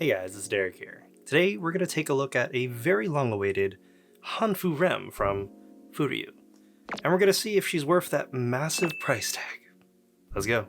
Hey guys, it's Derek here. Today we're going to take a look at a very long-awaited Hanfu Rem from FuRyu. And we're going to see if she's worth that massive price tag. Let's go.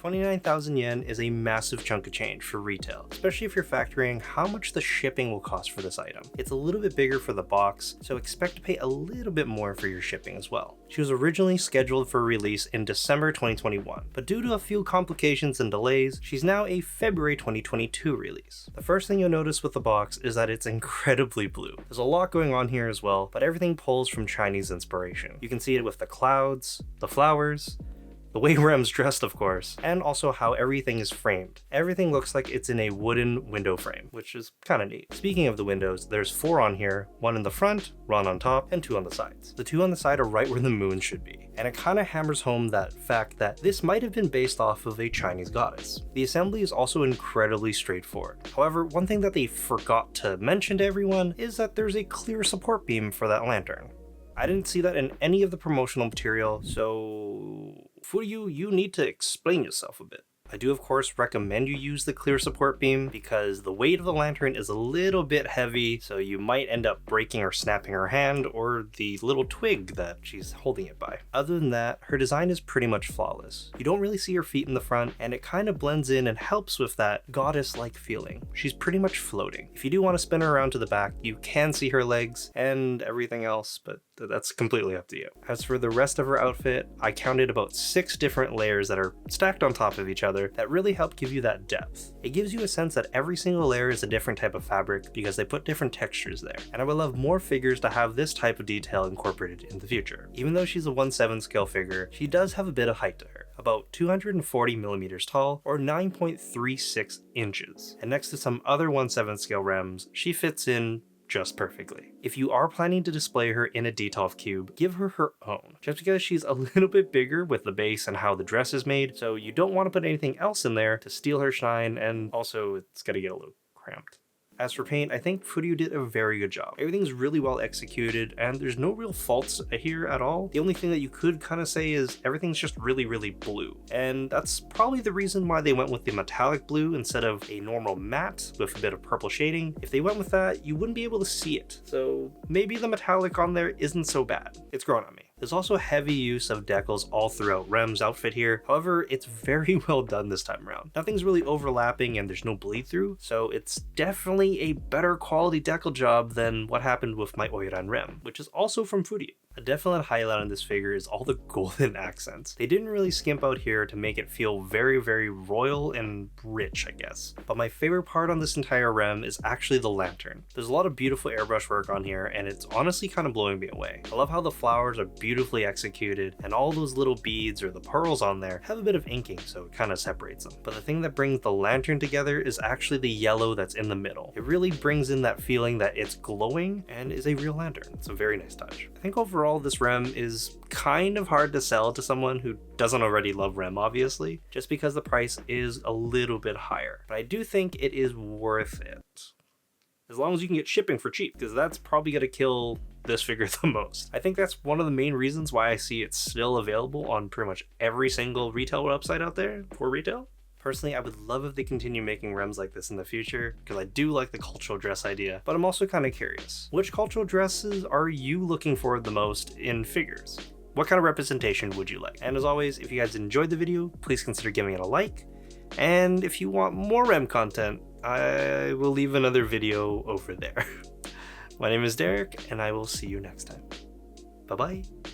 $29,000 is a massive chunk of change for retail, especially if you're factoring how much the shipping will cost for this item. It's a little bit bigger for the box, so expect to pay a little bit more for your shipping as well. She was originally scheduled for release in December 2021, but due to a few complications and delays, she's now a February 2022 release. The first thing you'll notice with the box is that it's incredibly blue. There's a lot going on here as well, but everything pulls from Chinese inspiration. You can see it with the clouds, the flowers, the way Rem's dressed, of course, and also how everything is framed. Everything looks like it's in a wooden window frame, which is kind of neat. Speaking of the windows, there's 4 on here, 1 in the front, 1 on top, and 2 on the sides. The 2 on the side are right where the moon should be, and it kind of hammers home that fact that this might have been based off of a Chinese goddess. The assembly is also incredibly straightforward. However, one thing that they forgot to mention to everyone is that there's a clear support beam for that lantern. I didn't see that in any of the promotional material, so FuRyu, you need to explain yourself a bit. I do of course recommend you use the clear support beam because the weight of the lantern is a little bit heavy, so you might end up breaking or snapping her hand or the little twig that she's holding it by. Other than that, her design is pretty much flawless. You don't really see her feet in the front, and it kind of blends in and helps with that goddess-like feeling. She's pretty much floating. If you do want to spin her around to the back, you can see her legs and everything else, but that's completely up to you. As for the rest of her outfit, I counted about 6 different layers that are stacked on top of each other that really help give you that depth. It gives you a sense that every single layer is a different type of fabric because they put different textures there, and I would love more figures to have this type of detail incorporated in the future. Even though she's a 1/7 scale figure, she does have a bit of height to her, about 240 millimeters tall or 9.36 inches. And next to some other 1/7 scale Rems, she fits in just perfectly. If you are planning to display her in a Detolf cube, give her her own, just because she's a little bit bigger with the base and how the dress is made, so you don't want to put anything else in there to steal her shine, and also it's gonna get a little cramped. As for paint, I think FuRyu did a very good job. Everything's really well executed, and there's no real faults here at all. The only thing that you could kind of say is everything's just really, really blue. And that's probably the reason why they went with the metallic blue instead of a normal matte with a bit of purple shading. If they went with that, you wouldn't be able to see it. So maybe the metallic on there isn't so bad. It's grown on me. There's also heavy use of decals all throughout Rem's outfit here. However, it's very well done this time around. Nothing's really overlapping and there's no bleed through, so it's definitely a better quality decal job than what happened with my Oiran Rem, which is also from FuRyu. A definite highlight on this figure is all the golden accents. They didn't really skimp out here to make it feel very, very royal and rich, I guess. But my favorite part on this entire Rem is actually the lantern. There's a lot of beautiful airbrush work on here, and it's honestly kind of blowing me away. I love how the flowers are beautifully executed, and all those little beads or the pearls on there have a bit of inking, so it kind of separates them. But the thing that brings the lantern together is actually the yellow that's in the middle. It really brings in that feeling that it's glowing and is a real lantern. It's a very nice touch. I think overall this Rem is kind of hard to sell to someone who doesn't already love Rem, obviously, just because the price is a little bit higher. But I do think it is worth it. As long as you can get shipping for cheap, because that's probably going to kill this figure the most. I think that's one of the main reasons why I see it still available on pretty much every single retail website out there for retail. Personally, I would love if they continue making Rems like this in the future, because I do like the cultural dress idea, but I'm also kind of curious. Which cultural dresses are you looking for the most in figures? What kind of representation would you like? And as always, if you guys enjoyed the video, please consider giving it a like. And if you want more Rem content, I will leave another video over there. My name is Derek, and I will see you next time. Bye-bye.